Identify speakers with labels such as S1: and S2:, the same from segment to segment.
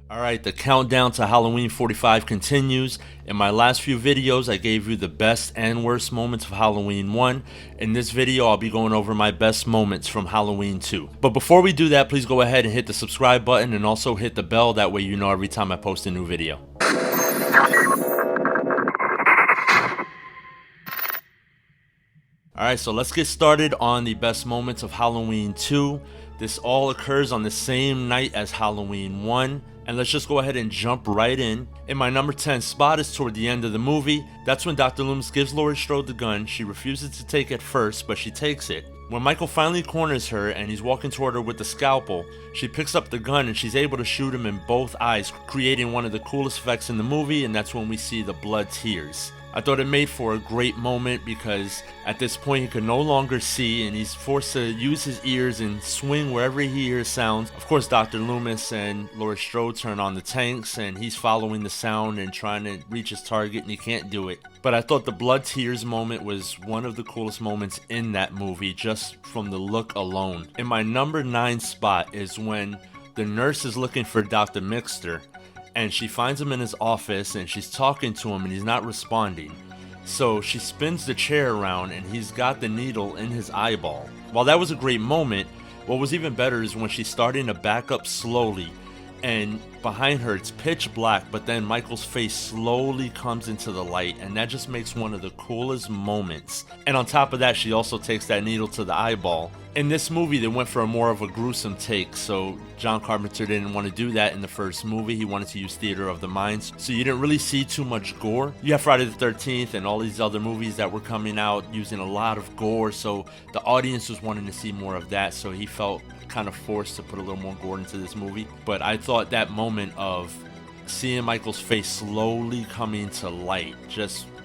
S1: Alright, the countdown to Halloween 45 continues. In my last few videos, I gave you the best and worst moments of Halloween 1. In this video, I'll be going over my best moments from Halloween 2. But before we do that, please go ahead and hit the subscribe button and also hit the bell. That way you know every time I post a new video. Alright, so let's get started on the best moments of Halloween 2. This all occurs on the same night as Halloween 1. And let's just go ahead and jump right in. In my number 10 spot is toward the end of the movie. That's when Dr. Loomis gives Laurie Strode the gun. She refuses to take it first, but she takes it. When Michael finally corners her and he's walking toward her with the scalpel, she picks up the gun and she's able to shoot him in both eyes, creating one of the coolest effects in the movie, and that's when we see the blood tears. I thought it made for a great moment because at this point he could no longer see and he's forced to use his ears and swing wherever he hears sounds. Of course, Dr. Loomis and Laurie Strode turn on the tanks and he's following the sound and trying to reach his target and he can't do it. But I thought the blood tears moment was one of the coolest moments in that movie just from the look alone. In my number 9 spot is when the nurse is looking for Dr. Mixter. And she finds him in his office and she's talking to him and he's not responding. So she spins the chair around and he's got the needle in his eyeball. While that was a great moment, what was even better is when she's starting to back up slowly and behind her it's pitch black, but then Michael's face slowly comes into the light and that just makes one of the coolest moments. And on top of that, she also takes that needle to the eyeball. In this movie, they went for a more of a gruesome take, so John Carpenter didn't want to do that in the first movie. He wanted to use theater of the minds, so you didn't really see too much gore. You have Friday the 13th and all these other movies that were coming out using a lot of gore, so the audience was wanting to see more of that, so he felt kind of forced to put a little more gore into this movie. But I thought that moment of seeing Michael's face slowly coming to light,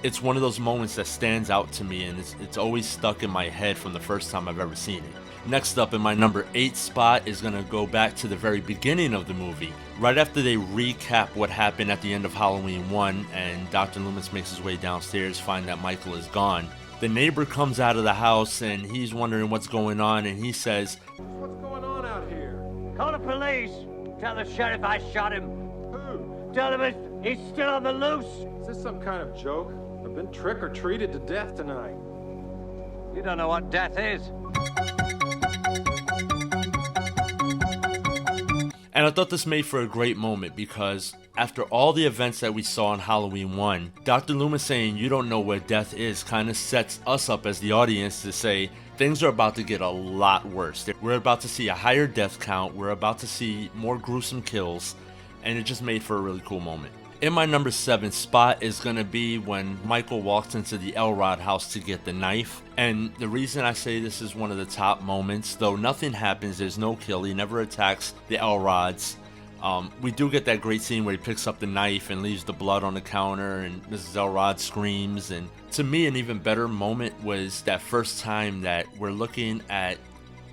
S1: it's one of those moments that stands out to me and it's always stuck in my head from the first time I've ever seen it. Next up in my number 8 spot is going to go back to the very beginning of the movie. Right after they recap what happened at the end of Halloween 1 and Dr. Loomis makes his way downstairs, find that Michael is gone. The neighbor comes out of the house and he's wondering what's going on and he says,
S2: "What's going on out here?
S3: Call the police. Tell the sheriff I shot him.
S2: Who?
S3: Tell him he's still on the loose.
S2: Is this some kind of joke? I've been trick-or-treated to death tonight."
S3: You don't know what death is.
S1: And I thought this made for a great moment because after all the events that we saw in Halloween 1, Dr. Loomis saying you don't know what death is kind of sets us up as the audience to say things are about to get a lot worse. We're about to see a higher death count, we're about to see more gruesome kills, and it just made for a really cool moment. In my number 7 spot is going to be when Michael walks into the Elrod house to get the knife. And the reason I say this is one of the top moments, though nothing happens, there's no kill, he never attacks the Elrods. We do get that great scene where he picks up the knife and leaves the blood on the counter and Mrs. Elrod screams. And to me, an even better moment was that first time that we're looking at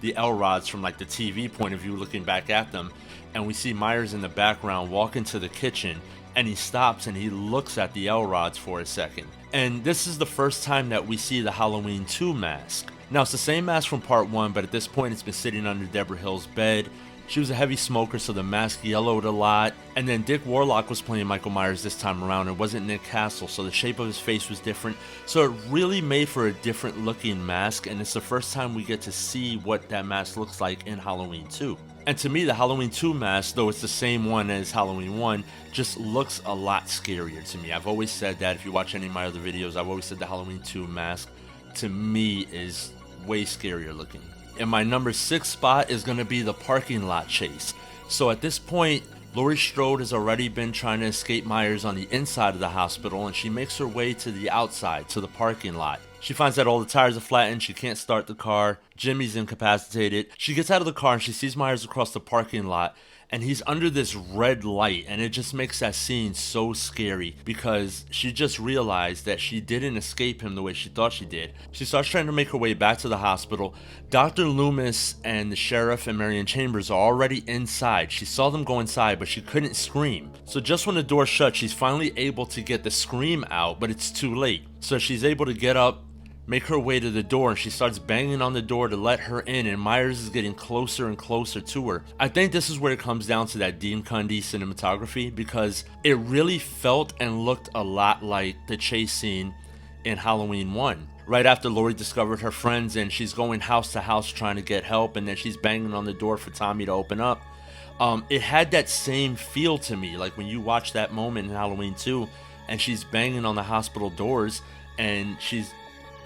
S1: the Elrods from like the TV point of view, looking back at them. And we see Myers in the background walk into the kitchen. And he stops and he looks at the Elrods for a second. And this is the first time that we see the Halloween 2 mask. Now it's the same mask from part 1, but at this point it's been sitting under Deborah Hill's bed. She was a heavy smoker, so the mask yellowed a lot. And then Dick Warlock was playing Michael Myers this time around. It wasn't Nick Castle, so the shape of his face was different. So it really made for a different looking mask, and it's the first time we get to see what that mask looks like in Halloween 2. And to me, the Halloween 2 mask, though it's the same one as Halloween 1, just looks a lot scarier to me. I've always said that. If you watch any of my other videos, I've always said the Halloween 2 mask, to me, is way scarier looking. In my number 6 spot is going to be the parking lot chase. So at this point, Laurie Strode has already been trying to escape Myers on the inside of the hospital, and she makes her way to the outside, to the parking lot. She finds that all the tires are flattened, she can't start the car, Jimmy's incapacitated. She gets out of the car and she sees Myers across the parking lot, and he's under this red light, and it just makes that scene so scary because she just realized that she didn't escape him the way she thought she did. She starts trying to make her way back to the hospital. Dr. Loomis and the sheriff and Marion Chambers are already inside. She saw them go inside, but she couldn't scream. So just when the door shuts, she's finally able to get the scream out, but it's too late. So she's able to get up, make her way to the door, and she starts banging on the door to let her in, and Myers is getting closer and closer to her. I think this is where it comes down to that Dean Cundey cinematography, because it really felt and looked a lot like the chase scene in Halloween 1. Right after Laurie discovered her friends and she's going house to house trying to get help, and then she's banging on the door for Tommy to open up. It had that same feel to me, like when you watch that moment in Halloween 2 and she's banging on the hospital doors and she's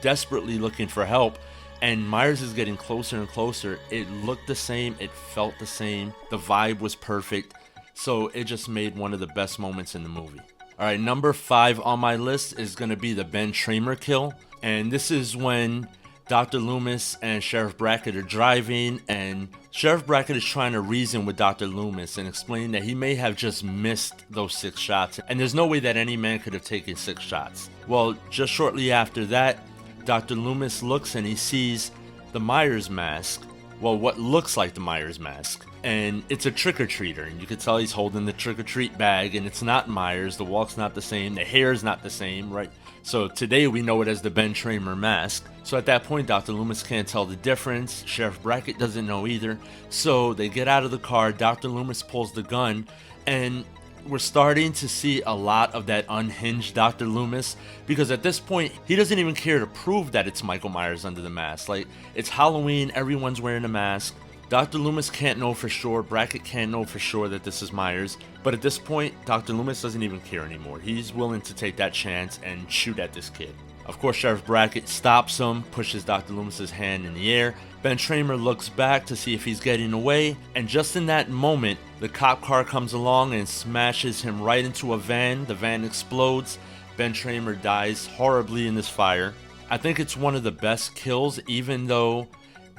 S1: desperately looking for help, and Myers is getting closer and closer. It looked the same, it felt the same, the vibe was perfect, so it just made one of the best moments in the movie. Alright, number 5 on my list is going to be the Ben Tramer kill, and this is when Dr. Loomis and Sheriff Brackett are driving, and Sheriff Brackett is trying to reason with Dr. Loomis and explain that he may have just missed those 6 shots, and there's no way that any man could have taken 6 shots. Well, just shortly after that, Dr. Loomis looks and he sees the Myers mask, well, what looks like the Myers mask, and it's a trick-or-treater, and you can tell he's holding the trick-or-treat bag, and it's not Myers, the walk's not the same, the hair's not the same, right? So today we know it as the Ben Tramer mask. So at that point, Dr. Loomis can't tell the difference, Sheriff Brackett doesn't know either, so they get out of the car, Dr. Loomis pulls the gun, and we're starting to see a lot of that unhinged Dr. Loomis, because at this point, he doesn't even care to prove that it's Michael Myers under the mask. Like, it's Halloween, everyone's wearing a mask. Dr. Loomis can't know for sure, Brackett can't know for sure that this is Myers, but at this point, Dr. Loomis doesn't even care anymore. He's willing to take that chance and shoot at this kid. Of course, Sheriff Brackett stops him, pushes Dr. Loomis's hand in the air. Ben Tramer looks back to see if he's getting away, and just in that moment, the cop car comes along and smashes him right into a van. The van explodes. Ben Tramer dies horribly in this fire. I think it's one of the best kills, even though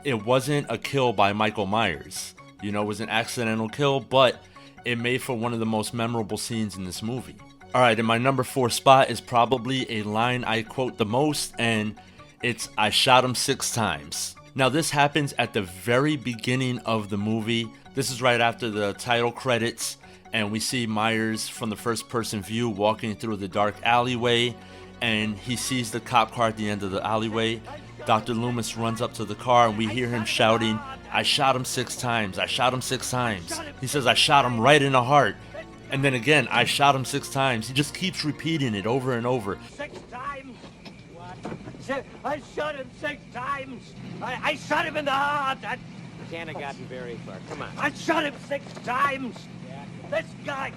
S1: it wasn't a kill by Michael Myers. You know, it was an accidental kill, but it made for one of the most memorable scenes in this movie. Alright, in my number 4 spot is probably a line I quote the most, and it's, "I shot him 6 times." Now this happens at the very beginning of the movie. This is right after the title credits, and we see Myers from the first person view walking through the dark alleyway, and he sees the cop car at the end of the alleyway. Dr. Loomis runs up to the car and we hear him shouting, "I shot him 6 times, I shot him 6 times." He says, "I shot him right in the heart." And then again, "I shot him 6 times. He just keeps repeating it over and over.
S3: 6 times? What? I shot him 6 times. I shot him in the heart.
S4: Can't have gotten very far. Come on.
S3: I shot him 6 times. This guy.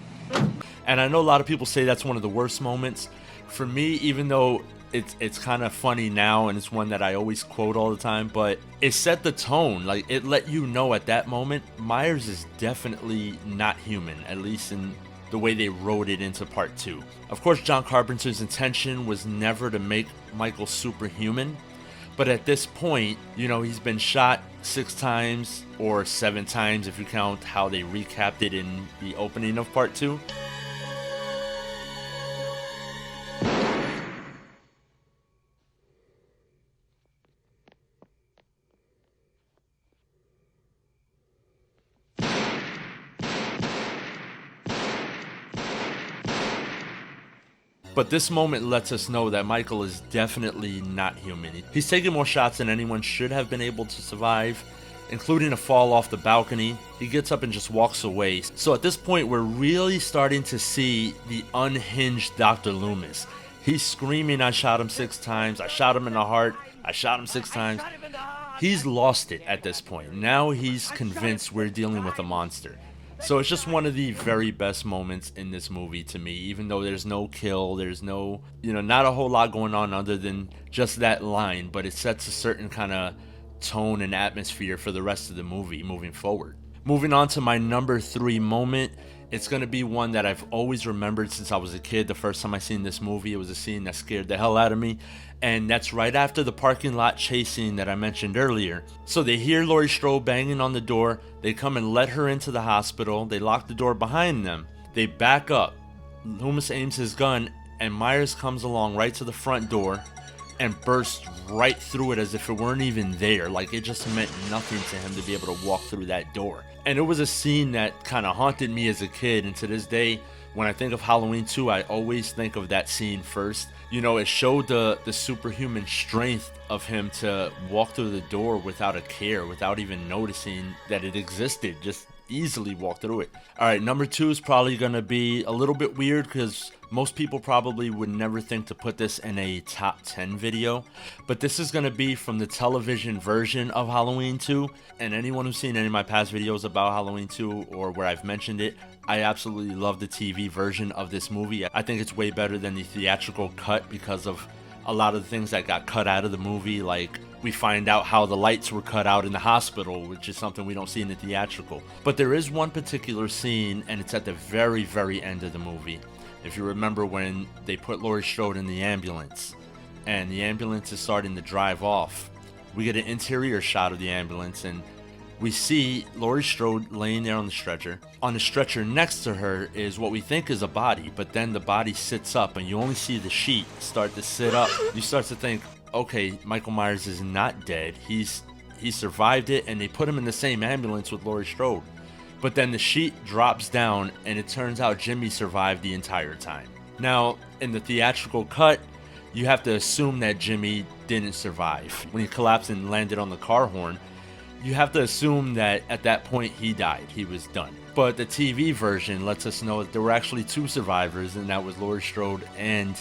S1: And I know a lot of people say that's one of the worst moments. For me, even though it's kind of funny now and it's one that I always quote all the time, but it set the tone. Like, it let you know at that moment Myers is definitely not human, at least in the way they wrote it into part 2. Of course, John Carpenter's intention was never to make Michael superhuman, but at this point, you know, he's been shot 6 times, or 7 times if you count how they recapped it in the opening of part 2. But this moment lets us know that Michael is definitely not human. He's taken more shots than anyone should have been able to survive, including a fall off the balcony. He gets up and just walks away. So at this point, we're really starting to see the unhinged Dr. Loomis. He's screaming, "I shot him 6 times, I shot him in the heart, I shot him 6 times. He's lost it at this point. Now he's convinced we're dealing with a monster. So it's just one of the very best moments in this movie to me, even though there's no kill, there's no, not a whole lot going on other than just that line, but it sets a certain kind of tone and atmosphere for the rest of the movie moving forward. Moving on to my number 3 moment, it's going to be one that I've always remembered since I was a kid. The first time I seen this movie, it was a scene that scared the hell out of me, and that's right after the parking lot chase scene that I mentioned earlier. So they hear Laurie Strode banging on the door, they come and let her into the hospital, they lock the door behind them, they back up, Loomis aims his gun, and Myers comes along right to the front door and bursts right through it as if it weren't even there. Like, it just meant nothing to him to be able to walk through that door. And it was a scene that kind of haunted me as a kid, and to this day, when I think of Halloween 2, I always think of that scene first, You know, it showed the superhuman strength of him to walk through the door without a care, without even noticing that it existed. Just easily walk through it. Alright, number 2 is probably gonna be a little bit weird because most people probably would never think to put this in a top 10 video, but this is gonna be from the television version of Halloween 2, and anyone who's seen any of my past videos about Halloween 2 or where I've mentioned it, I absolutely love the TV version of this movie. I think it's way better than the theatrical cut because of a lot of the things that got cut out of the movie, like we find out how the lights were cut out in the hospital, which is something we don't see in the theatrical. But there is one particular scene, and it's at the very, very end of the movie. If you remember when they put Laurie Strode in the ambulance, and the ambulance is starting to drive off, we get an interior shot of the ambulance, and we see Laurie Strode laying there on the stretcher. On the stretcher next to her is what we think is a body, but then the body sits up, and you only see the sheet start to sit up. You start to think, okay, Michael Myers is not dead. He survived it, and they put him in the same ambulance with Laurie Strode. But then the sheet drops down, and it turns out Jimmy survived the entire time. Now, in the theatrical cut, you have to assume that Jimmy didn't survive. When he collapsed and landed on the car horn, you have to assume that at that point he died. He was done. But the TV version lets us know that there were actually 2 survivors, and that was Laurie Strode and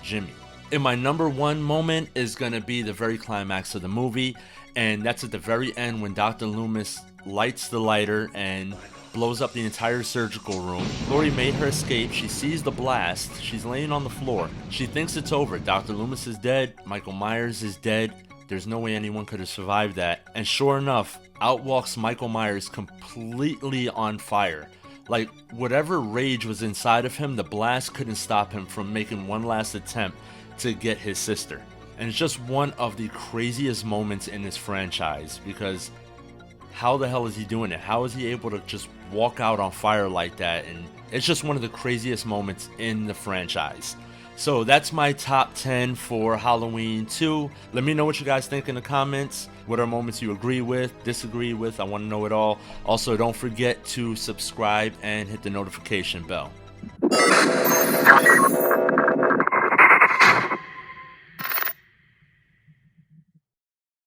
S1: Jimmy. And my number 1 moment is going to be the very climax of the movie, and that's at the very end when Dr. Loomis lights the lighter and blows up the entire surgical room. Laurie made her escape. She sees the blast. She's laying on the floor. She thinks it's over. Dr. Loomis is dead. Michael Myers is dead. There's no way anyone could have survived that. And sure enough, out walks Michael Myers completely on fire. Like, whatever rage was inside of him, the blast couldn't stop him from making one last attempt to get his sister. And it's just one of the craziest moments in this franchise, because how the hell is he doing it? How is he able to just walk out on fire like that? And it's just one of the craziest moments in the franchise. So that's my top 10 for Halloween 2. Let me know what you guys think in the comments. What are moments you agree with, disagree with? I want to know it all. Also, don't forget to subscribe and hit the notification bell.